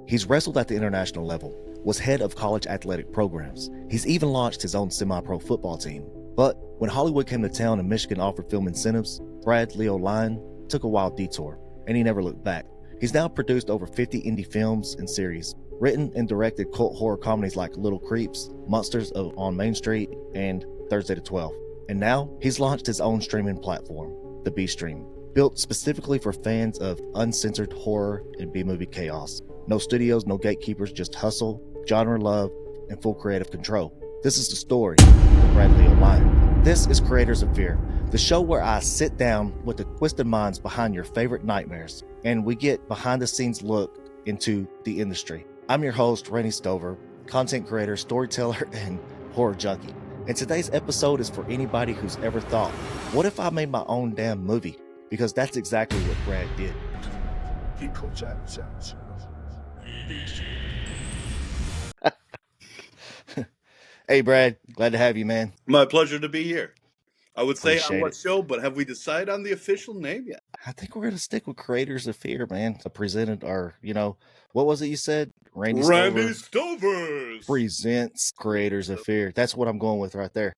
He's wrestled at the international level, was head of college athletic programs. He's even launched his own semi-pro football team. But when Hollywood came to town and Michigan offered film incentives, Brad Leo Lyon took a wild detour, and he never looked back. He's now produced over 50 indie films and series, written and directed cult horror comedies like Little Creeps, Monsters on Main Street, and Thursday the 12th. And now he's launched his own streaming platform, the BStream, built specifically for fans of uncensored horror and B-movie chaos. No studios, no gatekeepers, just hustle, genre love, and full creative control. This is the story of Brad Leo Lyon. This is Creators of Fear, the show where I sit down with the twisted minds behind your favorite nightmares, and we get behind-the-scenes look into the industry. I'm your host, Rainey Stover, content creator, storyteller, and horror junkie. And today's episode is for anybody who's ever thought, what if I made my own damn movie? Because that's exactly what Brad did. Hey, Brad, glad to have you, man. My pleasure to be here. I would say Appreciate on what it. show, but have we decided on the official name yet? I think we're going to stick with Creators of Fear, man. I presented our, what was it you said? Randy Stovers presents Creators of Fear. That's what I'm going with right there.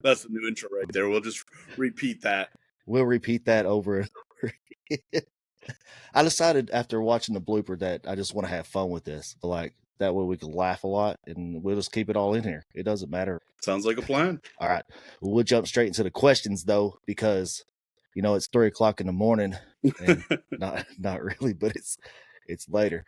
That's the new intro right there. We'll just repeat that. We'll repeat that over and over again. I decided after watching the blooper that I just want to have fun with this. Like, that way we can laugh a lot and we'll just keep it all in here. It doesn't matter. Sounds like a plan. All right. Well, we'll jump straight into the questions, though, because, it's 3:00 in the morning. And not really, but it's later.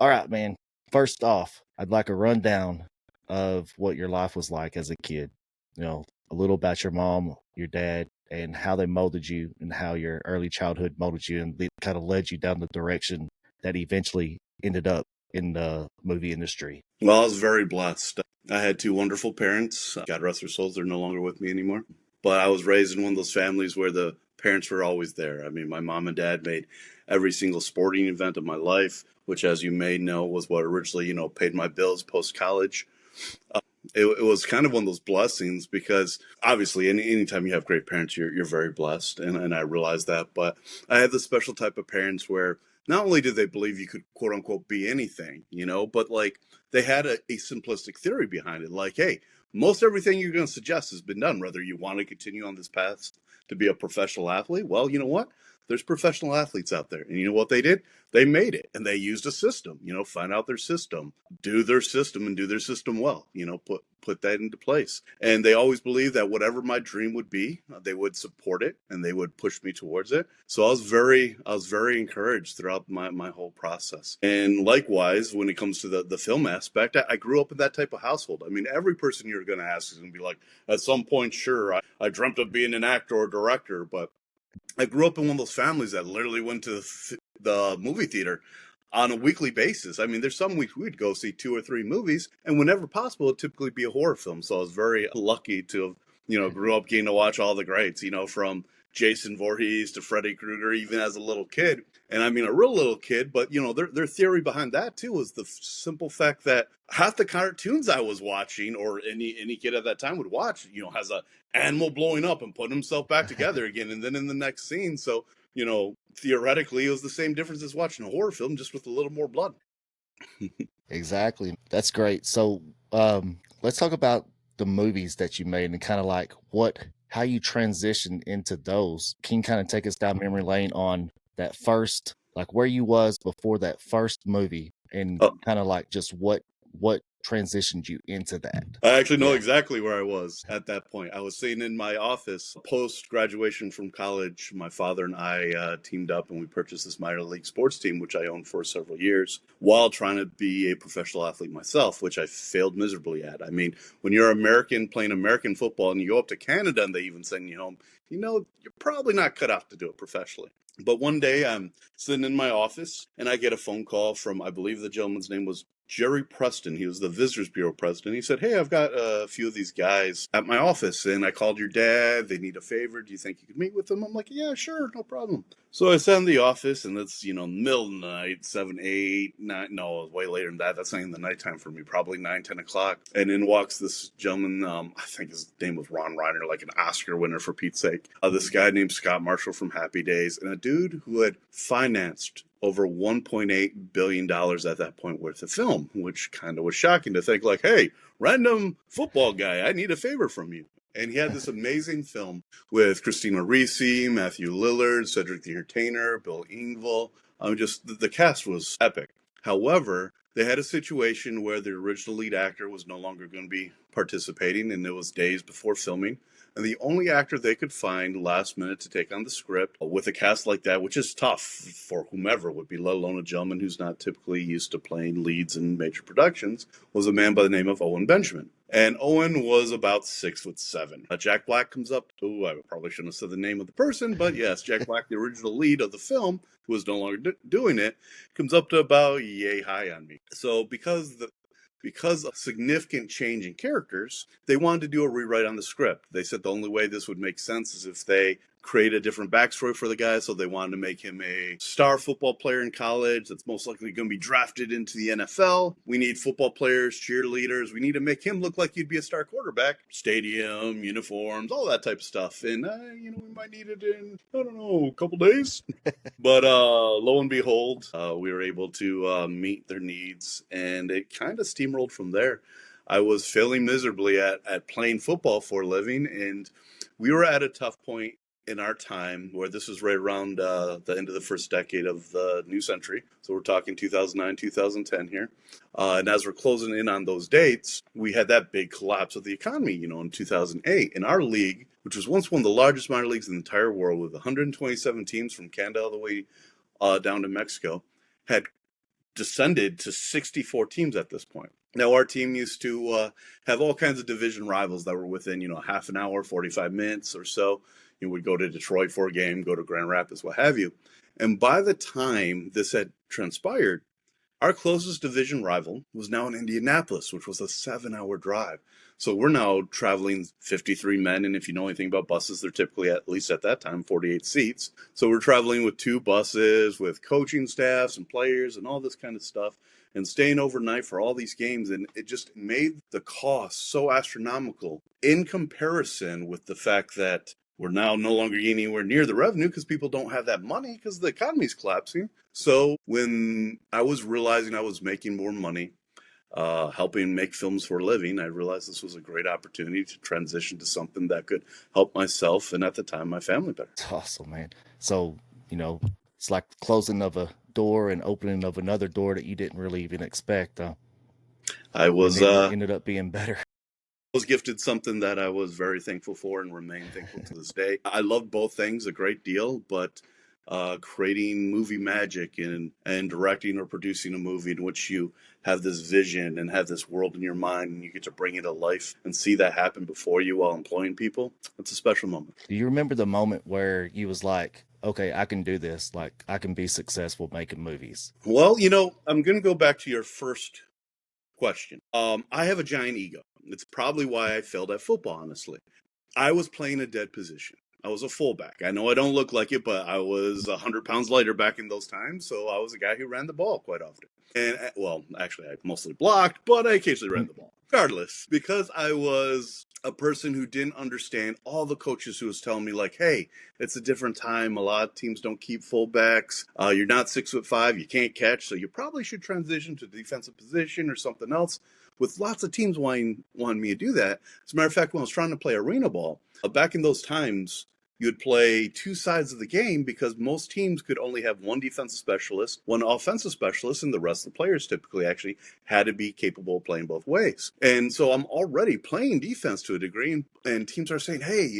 All right, man. First off, I'd like a rundown of what your life was like as a kid. A little about your mom, your dad, and how they molded you and how your early childhood molded you and kind of led you down the direction that eventually ended up in the movie industry. Well, I was very blessed. I had two wonderful parents. God rest their souls, they're no longer with me anymore. But I was raised in one of those families where the parents were always there. I mean, my mom and dad made every single sporting event of my life, which, as you may know, was what originally, paid my bills post-college. It was kind of one of those blessings because obviously anytime you have great parents, you're very blessed. And I realized that. But I had this special type of parents where not only did they believe you could, quote unquote, be anything, but like they had a simplistic theory behind it. Like, hey, most everything you're going to suggest has been done, whether you want to continue on this path to be a professional athlete. Well, you know what? There's professional athletes out there. And you know what they did? They made it and they used a system, find out their system, do their system and do their system well, put that into place. And they always believed that whatever my dream would be, they would support it and they would push me towards it. So I was very encouraged throughout my whole process. And likewise, when it comes to the film aspect, I grew up in that type of household. I mean, every person you're going to ask is going to be like, at some point, sure, I dreamt of being an actor or director, but I grew up in one of those families that literally went to the movie theater on a weekly basis. I mean, there's some weeks we'd go see 2 or 3 movies, and whenever possible, it'd typically be a horror film. So I was very lucky to have, grew up getting to watch all the greats, from Jason Voorhees to Freddy Krueger, even as a little kid. And I mean, a real little kid, but, their theory behind that, too, was the simple fact that half the cartoons I was watching, or any kid at that time would watch, has a animal blowing up and putting himself back together again. And then in the next scene, so, theoretically, it was the same difference as watching a horror film, just with a little more blood. Exactly. That's great. So let's talk about the movies that you made and kind of like how you transitioned into those. Can you kind of take us down memory lane on that first, like where you was before that first movie and kind of like just what transitioned you into that? I actually know exactly where I was at that point. I was sitting in my office post-graduation from college. My father and I teamed up and we purchased this minor league sports team, which I owned for several years, while trying to be a professional athlete myself, which I failed miserably at. I mean, when you're American playing American football and you go up to Canada and they even send you home, you're probably not cut out to do it professionally. But one day I'm sitting in my office and I get a phone call from, I believe the gentleman's name was Jerry Preston. He was the Visitors Bureau president. He said, hey, I've got a few of these guys at my office and I called your dad. They need a favor. Do you think you could meet with them? I'm like, yeah, sure. No problem. So I sat in the office and it's, middle of the night, 7, 8, 9. No, way later than that. That's not even the nighttime for me, probably 9, 10 o'clock. And in walks this gentleman. I think his name was Ron Reiner, like an Oscar winner for Pete's sake. This guy named Scott Marshall from Happy Days and a dude who had financed over $1.8 billion at that point worth of film, which kind of was shocking to think like, hey, random football guy, I need a favor from you. And he had this amazing film with Christina Ricci, Matthew Lillard, Cedric the Entertainer, Bill Engvall. Just the cast was epic. However, they had a situation where the original lead actor was no longer going to be participating, and it was days before filming. And the only actor they could find last minute to take on the script with a cast like that, which is tough for whomever would be, let alone a gentleman who's not typically used to playing leads in major productions, was a man by the name of Owen Benjamin. And Owen was about 6'7". Jack Black comes up. Oh, I probably shouldn't have said the name of the person, but yes, Jack Black, the original lead of the film, who was no longer doing it, comes up to about yay high on me. So because of significant change in characters, they wanted to do a rewrite on the script. They said the only way this would make sense is if they create a different backstory for the guy. So they wanted to make him a star football player in college that's most likely going to be drafted into the NFL. We need football players, cheerleaders. We need to make him look like he'd be a star quarterback. Stadium, uniforms, all that type of stuff. And, we might need it in, I don't know, a couple days. But lo and behold, we were able to meet their needs, and it kind of steamrolled from there. I was failing miserably at playing football for a living, and we were at a tough point in our time where this was right around the end of the first decade of the new century. So we're talking 2009, 2010 here. And as we're closing in on those dates, we had that big collapse of the economy, in 2008. And our league, which was once one of the largest minor leagues in the entire world with 127 teams from Canada all the way down to Mexico, had descended to 64 teams at this point. Now, our team used to have all kinds of division rivals that were within, half an hour, 45 minutes or so. You would go to Detroit for a game, go to Grand Rapids, what have you. And by the time this had transpired, our closest division rival was now in Indianapolis, which was a 7-hour drive. So we're now traveling 53 men, and if you know anything about buses, they're typically, at least at that time, 48 seats. So we're traveling with 2 buses, with coaching staffs and players and all this kind of stuff, and staying overnight for all these games. And it just made the cost so astronomical in comparison with the fact that we're now no longer getting anywhere near the revenue because people don't have that money because the economy's collapsing. So when I was realizing I was making more money, helping make films for a living, I realized this was a great opportunity to transition to something that could help myself and at the time my family better. It's awesome, man. So, it's like closing of a door and opening of another door that you didn't really even expect. I was ended up being better. Was gifted something that I was very thankful for and remain thankful to this day. I loved both things a great deal, but creating movie magic and directing or producing a movie in which you have this vision and have this world in your mind and you get to bring it to life and see that happen before you while employing people, it's a special moment. Do you remember the moment where you was like, okay, I can do this, like I can be successful making movies? Well, I'm going to go back to your first question. I have a giant ego. It's probably why I failed at football, honestly. I was playing a dead position. I was a fullback. I know I don't look like it, but I was 100 pounds lighter back in those times, so I was a guy who ran the ball quite often. And, well, actually, I mostly blocked, but I occasionally ran the ball. Regardless, because I was a person who didn't understand all the coaches who was telling me, like, hey, it's a different time. A lot of teams don't keep fullbacks. You're not 6'5", you can't catch, so you probably should transition to defensive position or something else. With lots of teams wanting me to do that. As a matter of fact, when I was trying to play arena ball, back in those times, you would play 2 sides of the game because most teams could only have 1 defensive specialist, 1 offensive specialist, and the rest of the players typically actually had to be capable of playing both ways. And so I'm already playing defense to a degree, and teams are saying, hey,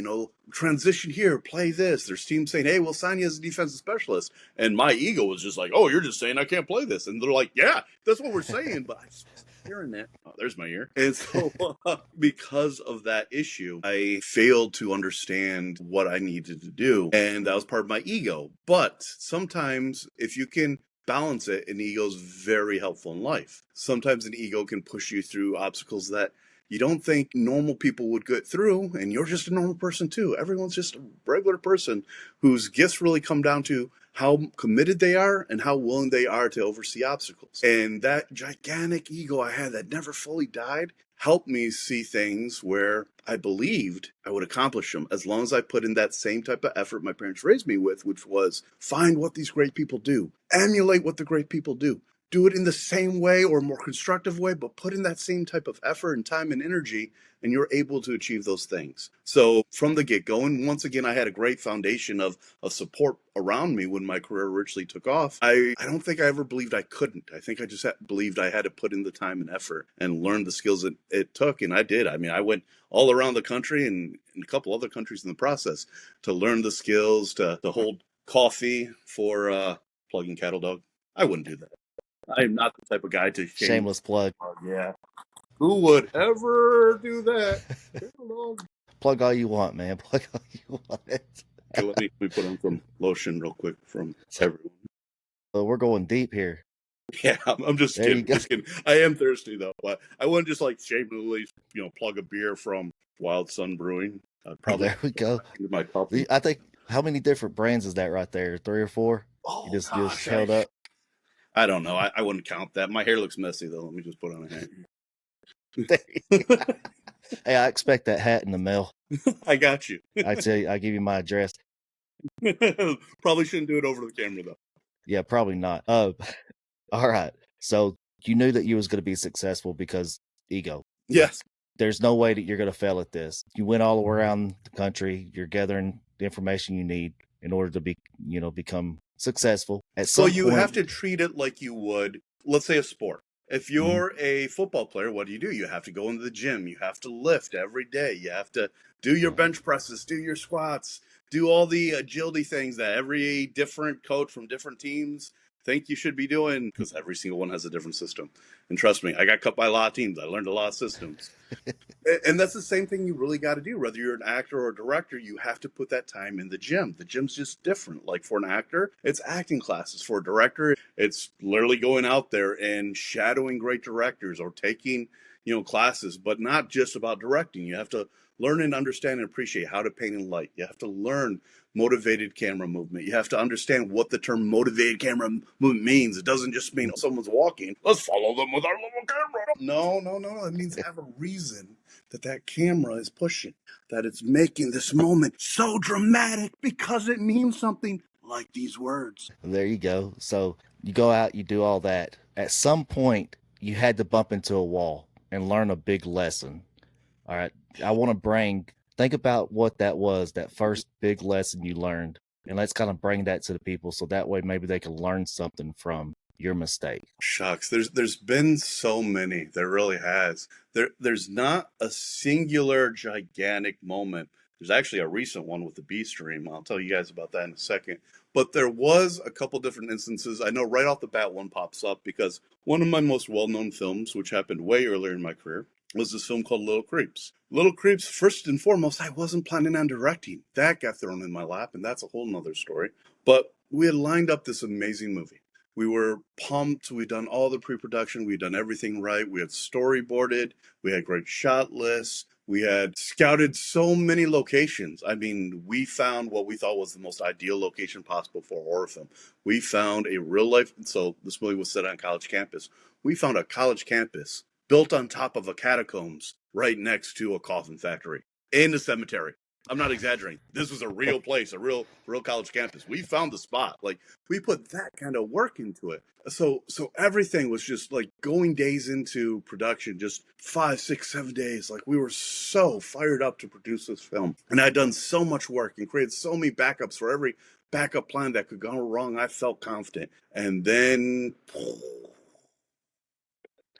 transition here, play this. There's teams saying, hey, we'll sign you as a defensive specialist. And my ego was just like, oh, you're just saying I can't play this. And they're like, yeah, that's what we're saying, but I just hearing that. Oh, there's my ear. And so because of that issue, I failed to understand what I needed to do. And that was part of my ego. But sometimes if you can balance it, an ego is very helpful in life. Sometimes an ego can push you through obstacles that you don't think normal people would get through, and you're just a normal person too. Everyone's just a regular person whose gifts really come down to how committed they are and how willing they are to oversee obstacles. And that gigantic ego I had that never fully died helped me see things where I believed I would accomplish them as long as I put in that same type of effort my parents raised me with, which was find what these great people do, emulate what the great people do it in the same way or more constructive way, but put in that same type of effort and time and energy, and you're able to achieve those things. So from the get-go, and once again, I had a great foundation of support around me when my career originally took off. I don't think I ever believed I couldn't. I think I just believed I had to put in the time and effort and learn the skills that it took, and I did. I mean, I went all around the country and in a couple other countries in the process to learn the skills, to hold coffee for plugging cattle dog. I wouldn't do that. I am not the type of guy to Shameless plug. Yeah. Who would ever do that? Plug all you want, man. Plug all you want. Okay, let me put on some lotion real quick from everyone. So we're going deep here. Yeah, I'm just There kidding. you go. Just kidding. I am thirsty though. I wouldn't just like shamelessly, plug a beer from Wild Sun Brewing. Probably There we go. into my cup. I think, how many different brands is that right there? 3 or 4? Oh, You just gosh, held up. I don't know. I wouldn't count that. My hair looks messy though. Let me just put on a hat. Hey, I expect that hat in the mail. I got you. I tell you, I give you my address. Probably shouldn't do it over the camera though. Yeah, probably not. All right. So you knew that you was going to be successful because ego. Yes. There's no way that you're going to fail at this. You went all around the country. You're gathering the information you need in order to become successful. So you have to treat it like you would, let's say, a sport. If you're a football player, what do? You have to go into the gym. You have to lift every day. You have to do your bench presses, do your squats, do all the agility things that every different coach from different teams think you should be doing, because every single one has a different system. And trust me, I got cut by a lot of teams. I learned a lot of systems. And that's the same thing you really got to do. Whether you're an actor or a director, you have to put that time in the gym. The gym's just different. Like for an actor, it's acting classes. For a director, it's literally going out there and shadowing great directors or taking, classes, but not just about directing. You have to learn and understand and appreciate how to paint in light. You have to learn motivated camera movement. You have to understand what the term motivated camera movement means. It doesn't just mean someone's walking, let's follow them with our little camera. No. It means have a reason that camera is pushing, that it's making this moment so dramatic because it means something, like these words. There you go. So you go out, you do all that. At some point, you had to bump into a wall and learn a big lesson. All right. I want to think about what that was, that first big lesson you learned. And let's kind of bring that to the people so that way maybe they can learn something from your mistake. Shucks, there's been so many. There really has. There's not a singular gigantic moment. There's actually a recent one with the BStream. I'll tell you guys about that in a second. But there was a couple different instances. I know right off the bat one pops up because one of my most well-known films, which happened way earlier in my career, was this film called Little Creeps. Little Creeps, first and foremost, I wasn't planning on directing. That got thrown in my lap, and that's a whole nother story. But we had lined up this amazing movie. We were pumped. We'd done all the pre-production. We'd done everything right. We had storyboarded. We had great shot lists. We had scouted so many locations. I mean, we found what we thought was the most ideal location possible for a horror film. We found a real life, so this movie was set on college campus. We found a college campus built on top of a catacombs right next to a coffin factory in the cemetery. I'm not exaggerating. This was a real place, a real college campus. We found the spot. Like, we put that kind of work into it. So everything was just like going days into production, just 5, 6, 7 days. Like, we were so fired up to produce this film. And I'd done so much work and created so many backups for every backup plan that could go wrong. I felt confident. And then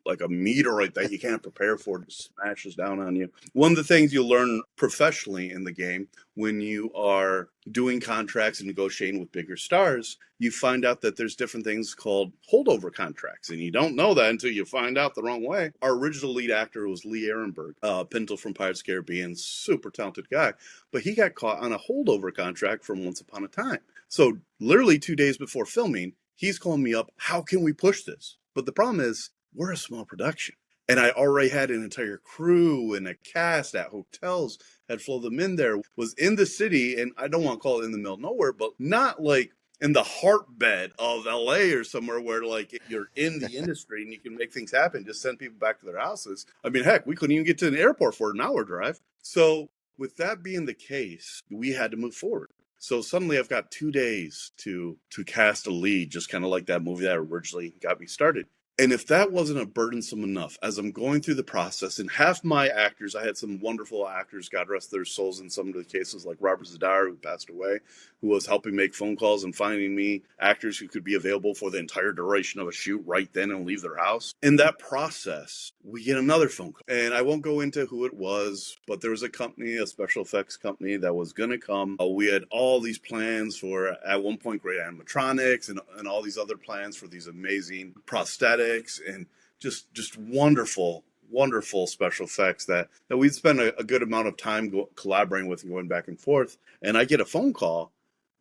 like a meteorite that you can't prepare for just smashes down on you. One of the things you learn professionally in the game when you are doing contracts and negotiating with bigger stars, you find out that there's different things called holdover contracts. And you don't know that until you find out the wrong way. Our original lead actor was Lee Ehrenberg, Pinto from Pirates of the Caribbean, super talented guy. But he got caught on a holdover contract from Once Upon a Time. So literally 2 days before filming, he's calling me up, how can we push this? But the problem is, we're a small production. And I already had an entire crew and a cast at hotels, had flown them in there, was in the city, and I don't want to call it in the middle of nowhere, but not like in the heartbed of LA or somewhere where like you're in the industry and you can make things happen, just send people back to their houses. I mean, heck, we couldn't even get to an airport for an hour drive. So with that being the case, we had to move forward. So suddenly I've got 2 days to cast a lead, just kind of like that movie that originally got me started. And if that wasn't a burdensome enough, as I'm going through the process, and half my actors, I had some wonderful actors, God rest their souls in some of the cases, like Robert Zadar, who passed away, who was helping make phone calls and finding me actors who could be available for the entire duration of a shoot right then and leave their house. In that process, we get another phone call. And I won't go into who it was, but there was a company, a special effects company that was going to come. We had all these plans for, at one point, great animatronics and all these other plans for these amazing prosthetics and just wonderful special effects that we'd spend a good amount of time collaborating with and going back and forth. And I get a phone call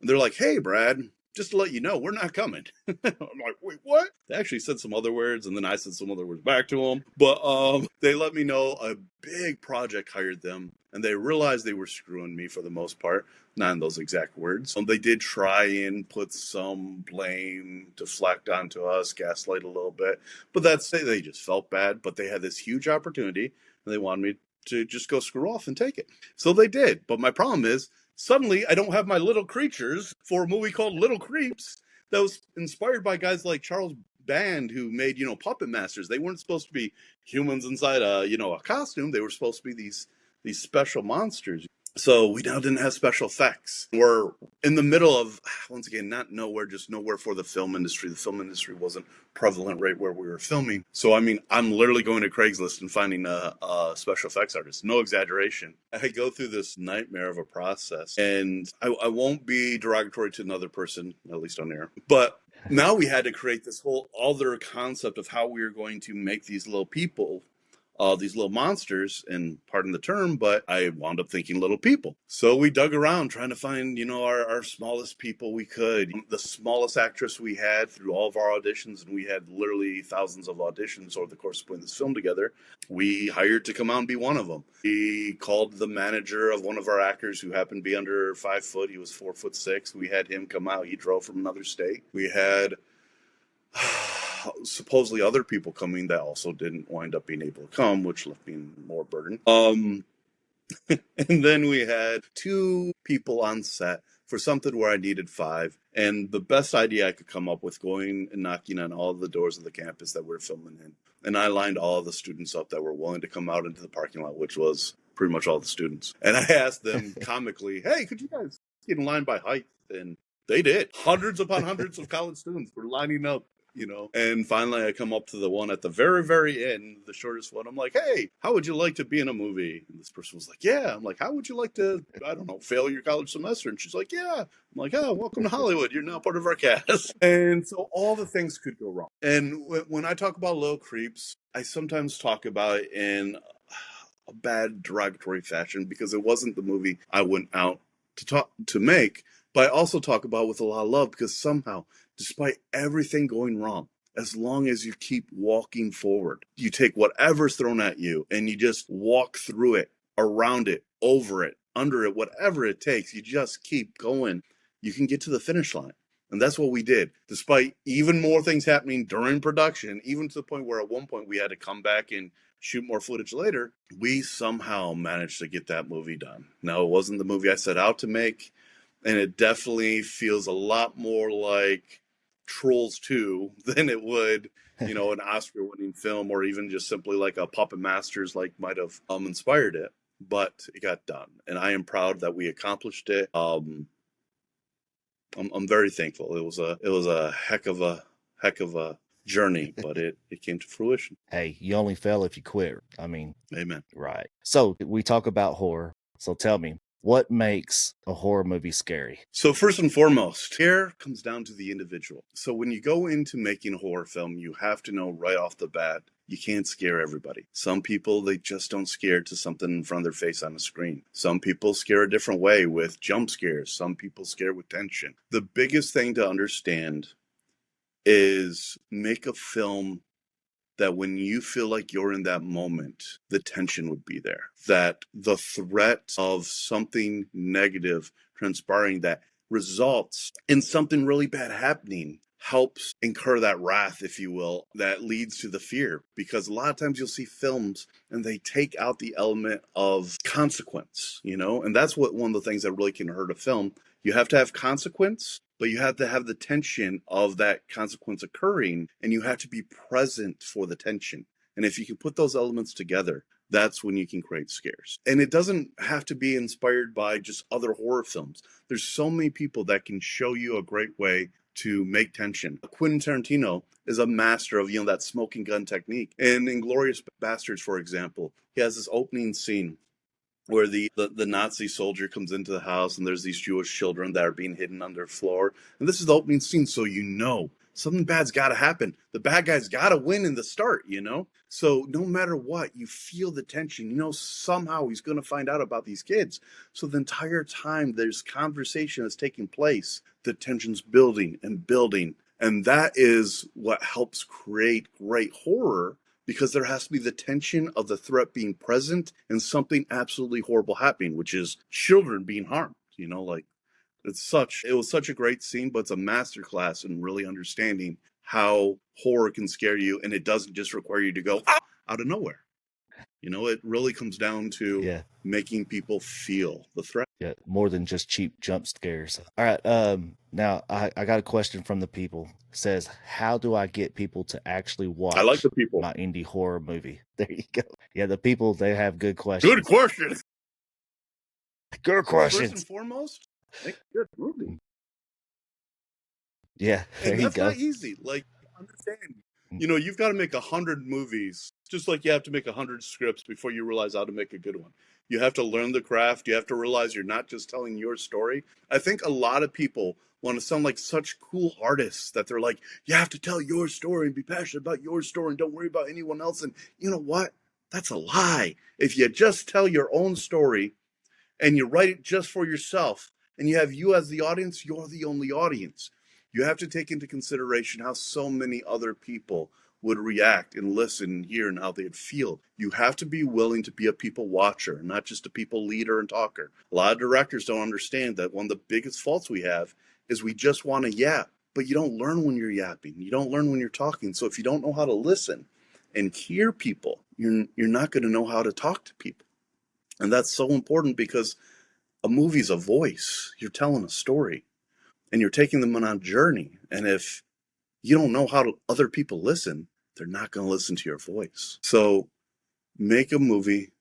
and they're like, "Hey, Brad, just to let you know, we're not coming." I'm like, "Wait, what?" They actually said some other words and then I said some other words back to them. But they let me know a big project hired them and they realized they were screwing me for the most part. Not in those exact words. They did try and put some blame, deflect onto us, gaslight a little bit. But they just felt bad. But they had this huge opportunity and they wanted me to just go screw off and take it. So they did. But my problem is, suddenly I don't have my little creatures for a movie called Little Creeps that was inspired by guys like Charles Band, who made, Puppet Masters. They weren't supposed to be humans inside a costume. They were supposed to be these special monsters. So we now didn't have special effects. We're in the middle of, once again, not nowhere, just nowhere for the film industry. The film industry wasn't prevalent right where we were filming. So, I mean, I'm literally going to Craigslist and finding a special effects artist. No exaggeration. I go through this nightmare of a process. And I won't be derogatory to another person, at least on air. But now we had to create this whole other concept of how we were going to make these little people, these little monsters, and pardon the term, but I wound up thinking little people. So we dug around trying to find, our smallest people we could. The smallest actress we had through all of our auditions, and we had literally thousands of auditions over the course of putting this film together, we hired to come out and be one of them. We called the manager of one of our actors who happened to be under 5 foot. He was 4'6". We had him come out. He drove from another state. We had supposedly other people coming that also didn't wind up being able to come, which left me more burden. And then we had 2 people on set for something where I needed 5. And the best idea I could come up with, going and knocking on all the doors of the campus that we're filming in. And I lined all of the students up that were willing to come out into the parking lot, which was pretty much all the students. And I asked them comically, "Hey, could you guys get in line by height?" And they did. Hundreds upon hundreds of college students were lining up. And finally I come up to the one at the very, very end, the shortest one. I'm like, "Hey, how would you like to be in a movie?" And this person was like, "Yeah." I'm like, "How would you like to, I don't know, fail your college semester?" And she's like, "Yeah." I'm like, "Oh, welcome to Hollywood. You're now part of our cast." And so all the things could go wrong. And when I talk about Little Creeps, I sometimes talk about it in a bad derogatory fashion because it wasn't the movie I went out to make, but I also talk about it with a lot of love because somehow, despite everything going wrong, as long as you keep walking forward, you take whatever's thrown at you and you just walk through it, around it, over it, under it, whatever it takes, you just keep going, you can get to the finish line. And that's what we did, despite even more things happening during production, even to the point where at one point we had to come back and shoot more footage later. We somehow managed to get that movie done. Now, it wasn't the movie I set out to make, and it definitely feels a lot more like Trolls 2 than it would, an Oscar-winning film, or even just simply like a Puppet Masters might have inspired it. But it got done, and I am proud that we accomplished it. I'm very thankful. It was a heck of a journey, but it came to fruition. Hey, you only fail if you quit. I mean, Amen. right. So we talk about horror. So tell me, what makes a horror movie scary? So first and foremost, here comes down to the individual. So when you go into making a horror film, you have to know right off the bat, you can't scare everybody. Some people, they just don't scare to something in front of their face on a screen. Some people scare a different way with jump scares. Some people scare with tension. The biggest thing to understand is make a film that when you feel like you're in that moment, the tension would be there. That the threat of something negative transpiring that results in something really bad happening helps incur that wrath, if you will, that leads to the fear. Because a lot of times you'll see films and they take out the element of consequence, and that's one of the things that really can hurt a film. You have to have consequence, but you have to have the tension of that consequence occurring, and you have to be present for the tension. And if you can put those elements together, that's when you can create scares. And it doesn't have to be inspired by just other horror films. There's so many people that can show you a great way to make tension. Quentin Tarantino is a master of, that smoking gun technique. And in Inglourious Bastards, for example, he has this opening scene where the Nazi soldier comes into the house and there's these Jewish children that are being hidden under the floor. And this is the opening scene, so something bad's got to happen. The bad guy's got to win in the start, So no matter what, you feel the tension. Somehow he's going to find out about these kids. So the entire time there's conversation that's taking place, the tension's building and building. And that is what helps create great horror, because there has to be the tension of the threat being present and something absolutely horrible happening, which is children being harmed. It was such a great scene, but it's a masterclass in really understanding how horror can scare you, and it doesn't just require you to go out of nowhere. It really comes down to making people feel the threat. Yeah, more than just cheap jump scares. All right, now I got a question from the people. It says, how do I get people to actually watch I like the people. my indie horror movie? There you go. Yeah, the people, they have good questions. Good question. Good questions. First and foremost, make a good movie. Yeah, there you go. That's not easy. Understand. You've got to make 100 movies, just like you have to make 100 scripts before you realize how to make a good one. You have to learn the craft. You have to realize you're not just telling your story. I think a lot of people want to sound like such cool artists that they're like, you have to tell your story and be passionate about your story and don't worry about anyone else. And you know what? That's a lie. If you just tell your own story and you write it just for yourself and you have you as the audience, you're the only audience. You have to take into consideration how so many other people would react and listen and hear and how they'd feel. You have to be willing to be a people watcher, not just a people leader and talker. A lot of directors don't understand that one of the biggest faults we have is we just want to yap, but you don't learn when you're yapping. You don't learn when you're talking. So if you don't know how to listen and hear people, you're not going to know how to talk to people. And that's so important, because a movie's a voice. You're telling a story. And you're taking them on a journey. And if you don't know how other people listen, they're not going to listen to your voice. So make a movie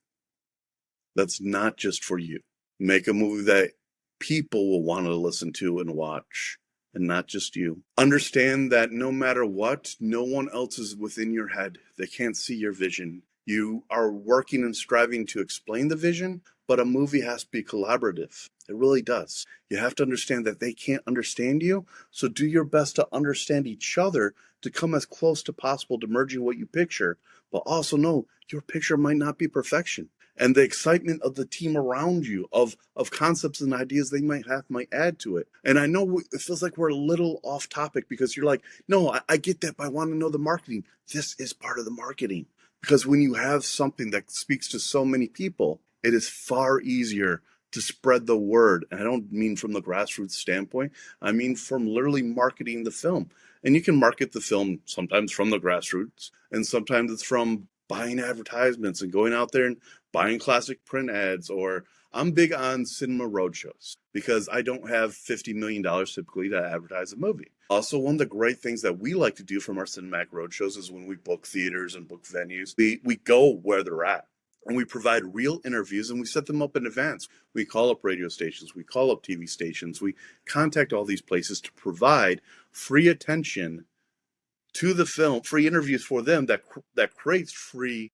that's not just for you. Make a movie that people will want to listen to and watch, and not just you. Understand that no matter what, no one else is within your head. They can't see your vision. You are working and striving to explain the vision, but a movie has to be collaborative. It really does. You have to understand that they can't understand you, so do your best to understand each other, to come as close to possible to merging what you picture, but also know your picture might not be perfection. And the excitement of the team around you, of concepts and ideas they might have, might add to it. And I know it feels like we're a little off topic, because you're like, no, I get that, but I want to know the marketing. This is part of the marketing. Because when you have something that speaks to so many people, it is far easier to spread the word. And I don't mean from the grassroots standpoint. I mean from literally marketing the film. And you can market the film sometimes from the grassroots, and sometimes it's from buying advertisements and going out there and buying classic print ads. Or I'm big on cinema roadshows, because I don't have $50 million typically to advertise a movie. Also, one of the great things that we like to do from our cinematic roadshows is when we book theaters and book venues, we go where they're at. And we provide real interviews, and we set them up in advance. We call up radio stations, we call up TV stations, we contact all these places to provide free attention to the film, free interviews for them that creates free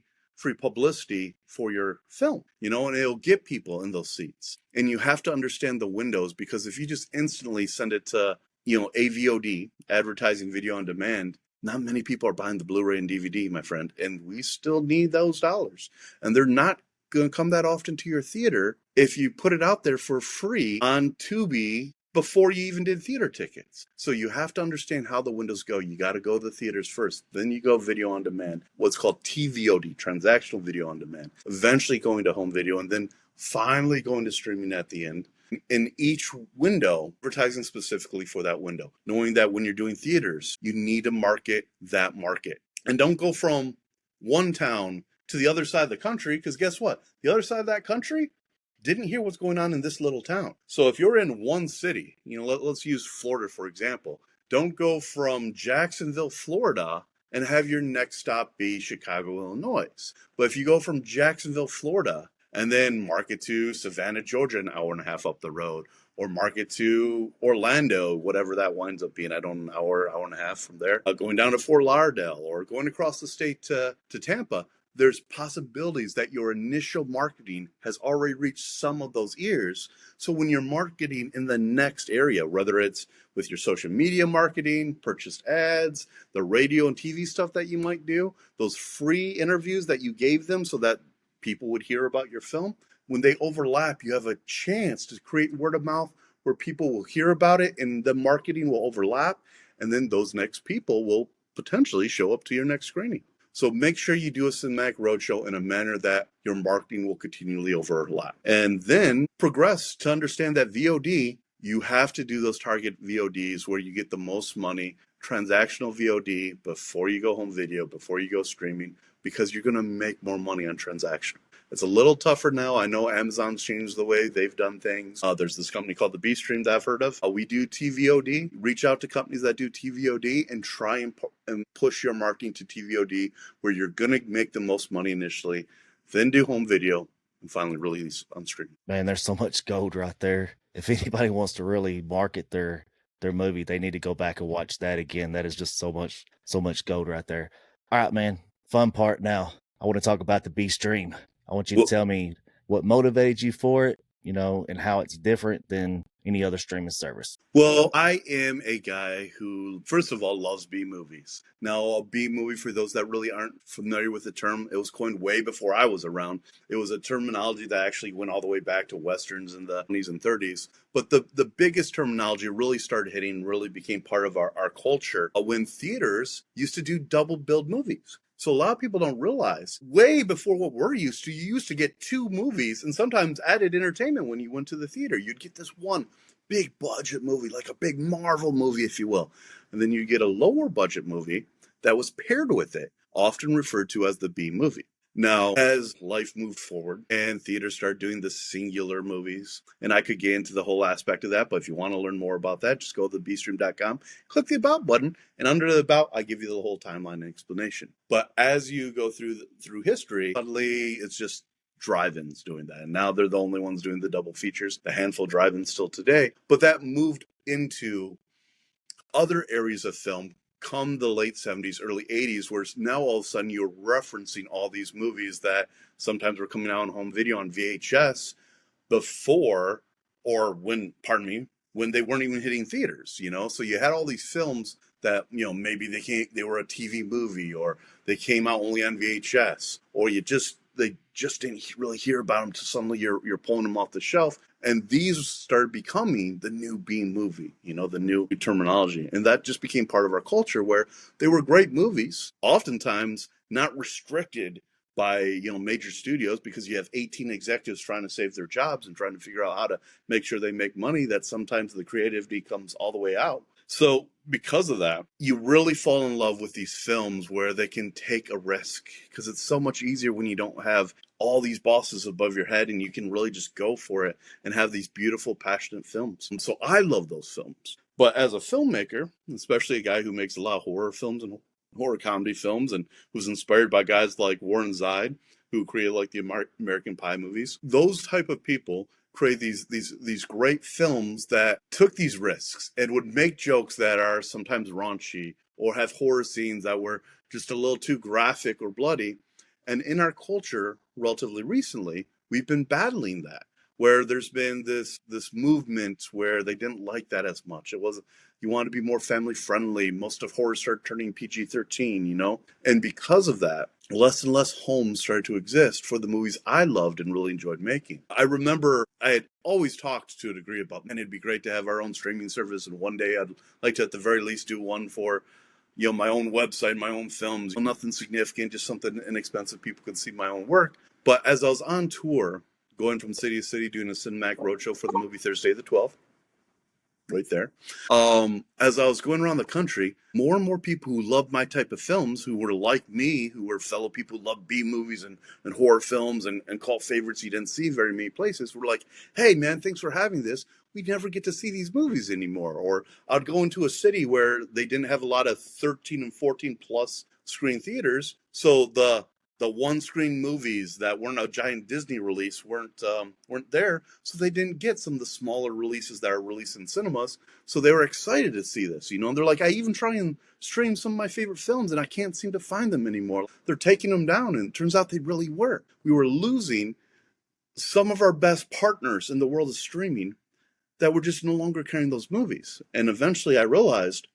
publicity for your film, and it'll get people in those seats. And you have to understand the windows, because if you just instantly send it to, AVOD, advertising video on demand, not many people are buying the Blu-ray and DVD, my friend, and we still need those dollars. And they're not going to come that often to your theater if you put it out there for free on Tubi before you even did theater tickets. So you have to understand how the windows go. You got to go to the theaters first. Then you go video on demand, what's called TVOD, transactional video on demand, eventually going to home video, and then finally going to streaming at the end. In each window, advertising specifically for that window, knowing that when you're doing theaters, you need to market that market. And don't go from one town to the other side of the country, because guess what? The other side of that country didn't hear what's going on in this little town. So if you're in one city, let's use Florida for example. Don't go from Jacksonville, Florida, and have your next stop be Chicago, Illinois. But if you go from Jacksonville, Florida, and then market to Savannah, Georgia, an hour and a half up the road, or market to Orlando, whatever that winds up being, I don't know, hour and a half from there, going down to Fort Lauderdale, or going across the state to Tampa, there's possibilities that your initial marketing has already reached some of those ears. So when you're marketing in the next area, whether it's with your social media marketing, purchased ads, the radio and TV stuff that you might do, those free interviews that you gave them so that people would hear about your film, when they overlap, you have a chance to create word of mouth where people will hear about it and the marketing will overlap. And then those next people will potentially show up to your next screening. So make sure you do a cinematic roadshow in a manner that your marketing will continually overlap. And then progress to understand that VOD, you have to do those target VODs where you get the most money, transactional VOD before you go home video, before you go streaming, because you're going to make more money on transaction. It's a little tougher now. I know Amazon's changed the way they've done things. There's this company called the BStream that I've heard of. We do TVOD. Reach out to companies that do TVOD and try and push your marketing to TVOD where you're going to make the most money initially, then do home video, and finally release on streaming. Man, there's so much gold right there. If anybody wants to really market their movie, they need to go back and watch that again. That is just so much gold right there. All right, man. Fun part now. I want to talk about the BStream. I want you to tell me what motivated you for it, and how it's different than any other streaming service. Well, I am a guy who, first of all, loves B movies. Now, a B movie, for those that really aren't familiar with the term, it was coined way before I was around. It was a terminology that actually went all the way back to Westerns in the 20s and 30s. But the biggest terminology really started hitting, really became part of our culture when theaters used to do double billed movies. So a lot of people don't realize, way before what we're used to, you used to get two movies and sometimes added entertainment when you went to the theater. You'd get this one big budget movie, like a big Marvel movie, if you will. And then you get a lower budget movie that was paired with it, often referred to as the B movie. Now, as life moved forward and theaters started doing the singular movies, and I could get into the whole aspect of that, but if you want to learn more about that, just go to bestream.com, click the About button, and under the About, I give you the whole timeline and explanation. But as you go through history, suddenly it's just drive-ins doing that. And now they're the only ones doing the double features, the handful of drive-ins still today. But that moved into other areas of film come the late 70s, early 80s, where now all of a sudden you're referencing all these movies that sometimes were coming out on home video on VHS before, or when they weren't even hitting theaters, So you had all these films that, maybe they were a TV movie, or they came out only on VHS, or they just didn't really hear about them until suddenly you're pulling them off the shelf. And these started becoming the new B movie, the new terminology. And that just became part of our culture where they were great movies, oftentimes not restricted by, major studios, because you have 18 executives trying to save their jobs and trying to figure out how to make sure they make money, that sometimes the creativity comes all the way out. So because of that, you really fall in love with these films where they can take a risk, because it's so much easier when you don't have all these bosses above your head and you can really just go for it and have these beautiful, passionate films. And so I love those films. But as a filmmaker, especially a guy who makes a lot of horror films and horror comedy films and who's inspired by guys like Warren Zide, who created like the American Pie movies, those type of people create these great films that took these risks and would make jokes that are sometimes raunchy or have horror scenes that were just a little too graphic or bloody. And in our culture, relatively recently, we've been battling that, where there's been this movement where they didn't like that as much. It wasn't, you want to be more family friendly. Most of horror started turning PG-13, And because of that, less and less homes started to exist for the movies I loved and really enjoyed making. I remember I had always talked to a degree about, man, it'd be great to have our own streaming service, and one day I'd like to at the very least do one for my own website, my own films, nothing significant, just something inexpensive, people could see my own work. But as I was on tour going from city to city doing a Cinematic Roadshow for the movie Thursday the 12th. Right there. As I was going around the country, more and more people who loved my type of films, who were like me, who were fellow people who loved B movies and horror films and cult favorites you didn't see very many places, were like, hey man, thanks for having this. We never get to see these movies anymore. Or I'd go into a city where they didn't have a lot of 13 and 14 plus screen theaters. So the one screen movies that weren't a giant Disney release weren't there, so they didn't get some of the smaller releases that are released in cinemas. So they were excited to see this, you know. And they're like, I even try and stream some of my favorite films, and I can't seem to find them anymore. They're taking them down, and it turns out they really were. We were losing some of our best partners in the world of streaming that were just no longer carrying those movies. And eventually, I realized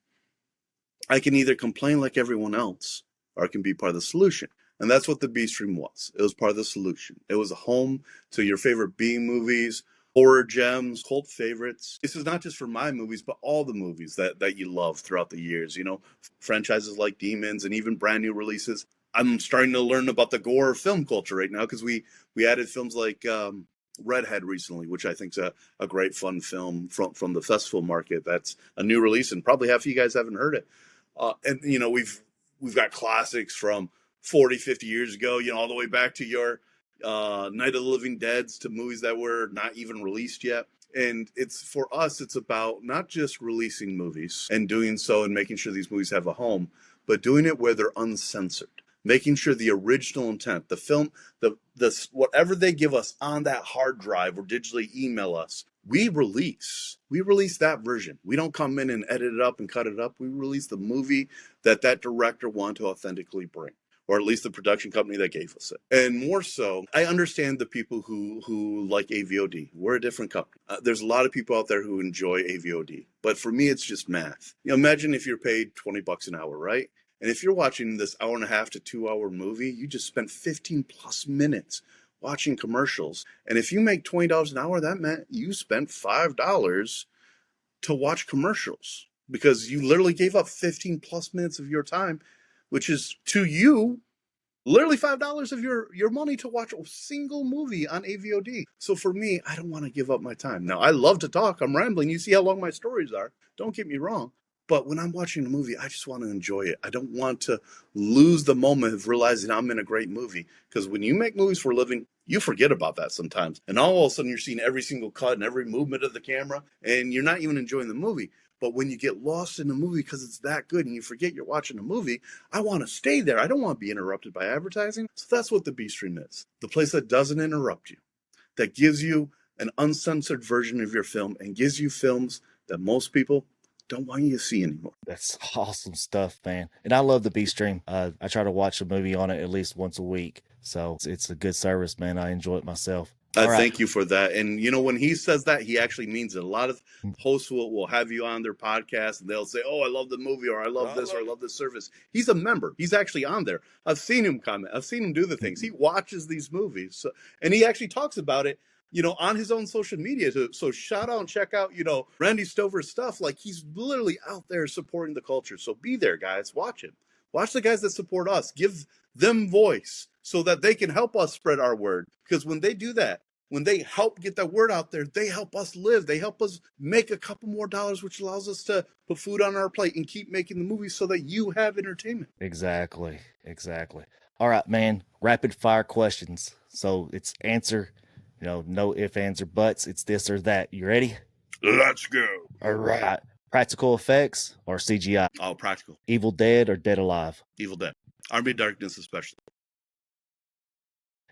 I can either complain like everyone else, or I can be part of the solution. And that's what the BStream was. It was part of the solution. It was a home to your favorite B movies, horror gems, cult favorites. This is not just for my movies, but all the movies that you love throughout the years. You know, franchises like Demons and even brand new releases. I'm starting to learn about the gore of film culture right now because we added films like Redhead recently, which I think is a great fun film from the festival market. That's a new release, and probably half of you guys haven't heard it. And you know, we've got classics from 40, 50 years ago, you know, all the way back to your Night of the Living Deads, to movies that were not even released yet. And it's, for us, it's about not just releasing movies and doing so and making sure these movies have a home, but doing it where they're uncensored, making sure the original intent, the film, the whatever they give us on that hard drive or digitally email us, we release that version. We don't come in and edit it up and cut it up. We release the movie that director wanted to authentically bring, or at least the production company that gave us it. And more so, I understand the people who like AVOD. We're a different company. There's a lot of people out there who enjoy AVOD, but for me, it's just math. You know, imagine if you're paid $20 an hour, right? And if you're watching this hour and a half to 2 hour movie, you just spent 15 plus minutes watching commercials. And if you make $20 an hour, that meant you spent $5 to watch commercials, because you literally gave up 15 plus minutes of your time, which is, to you, literally $5 of your money to watch a single movie on AVOD. So for me, I don't want to give up my time. Now, I love to talk. I'm rambling. You see how long my stories are. Don't get me wrong. But when I'm watching a movie, I just want to enjoy it. I don't want to lose the moment of realizing I'm in a great movie. Because when you make movies for a living, you forget about that sometimes. And all of a sudden, you're seeing every single cut and every movement of the camera, and you're not even enjoying the movie. But when you get lost in the movie because it's that good and you forget you're watching a movie, I want to stay there. I don't want to be interrupted by advertising. So that's what the BStream is. The place that doesn't interrupt you, that gives you an uncensored version of your film and gives you films that most people don't want you to see anymore. That's awesome stuff, man. And I love the BStream. I try to watch a movie on it at least once a week. So it's a good service, man. I enjoy it myself. Thank you for that. And, you know, when he says that, he actually means it. A lot of hosts will have you on their podcast and they'll say, oh, I love the movie, or I love this, or I love this service. He's a member. He's actually on there. I've seen him comment. I've seen him do the things. He watches these movies. So, and he actually talks about it, you know, on his own social media. So shout out and check out, you know, Randy Stover's stuff. Like, he's literally out there supporting the culture. So be there, guys. Watch him. Watch the guys that support us. Give them voice so that they can help us spread our word. Because when they do that, when they help get that word out there, they help us live. They help us make a couple more dollars, which allows us to put food on our plate and keep making the movies so that you have entertainment. Exactly. All right, man. Rapid fire questions. So it's answer, you know, no ifs, ands, or buts. It's this or that. You ready? Let's go. All right. Practical effects or CGI? Oh, practical. Evil Dead or Dead Alive? Evil Dead. Army of Darkness especially.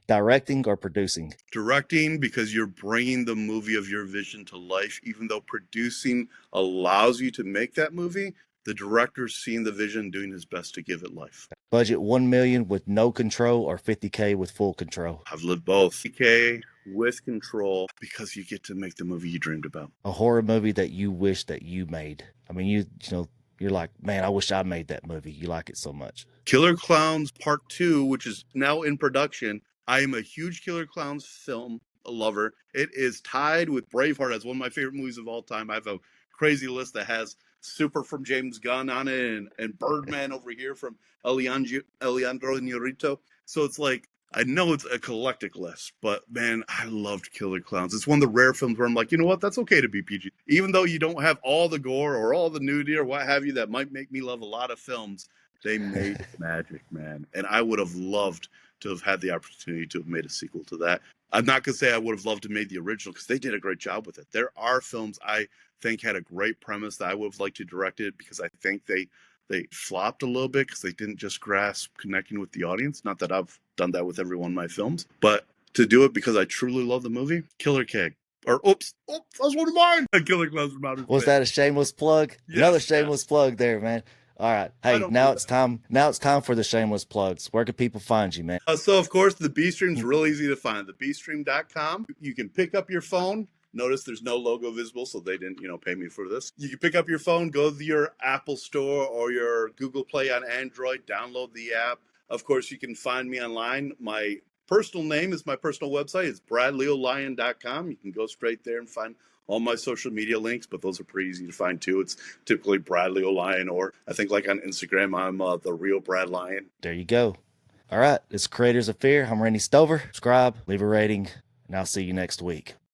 Directing or producing? Directing, because you're bringing the movie of your vision to life. Even though producing allows you to make that movie, the director's seeing the vision, doing his best to give it life. Budget $1 million with no control or $50K with full control? I've lived both. $50K with control, because you get to make the movie you dreamed about. A horror movie that you wish that you made. I mean, you know, you're like, man, I wish I made that movie. You like it so much. Killer Clowns Part 2, which is now in production. I am a huge Killer Clowns film lover. It is tied with Braveheart as one of my favorite movies of all time. I have a crazy list that has Super from James Gunn on it, and Birdman over here from Alejandro Inarritu. So it's like, I know it's a eclectic list, but man, I loved Killer Clowns. It's one of the rare films where I'm like, you know what, that's okay to be PG. Even though you don't have all the gore or all the nudity or what have you that might make me love a lot of films, they made magic, man. And I would have loved to have had the opportunity to have made a sequel to that. I'm not going to say I would have loved to have made the original because they did a great job with it. There are films I think had a great premise that I would have liked to direct it because I think they flopped a little bit because they didn't just grasp connecting with the audience. Not that I've done that with every one of my films, but to do it because I truly love the movie, Killer Cake. Or oops, that's one of mine. Killer Clowns from Outer Space. Was that a shameless plug? Yes, Another shameless plug there, man. All right. Hey, now it's time. Now it's time for the shameless plugs. Where can people find you, man? So of course the BStream's real easy to find. The BStream.com. You can pick up your phone. Notice there's no logo visible, so they didn't, pay me for this. You can pick up your phone, go to your Apple Store or your Google Play on Android, download the app. Of course, you can find me online. My personal name is my personal website. It's bradleolyon.com. You can go straight there and find all my social media links, but those are pretty easy to find too. It's typically Brad Leo Lyon, or I think like on Instagram, I'm the real Brad Lyon. There you go. All right. It's Creators of Fear. I'm Randy Stover. Subscribe, leave a rating, and I'll see you next week.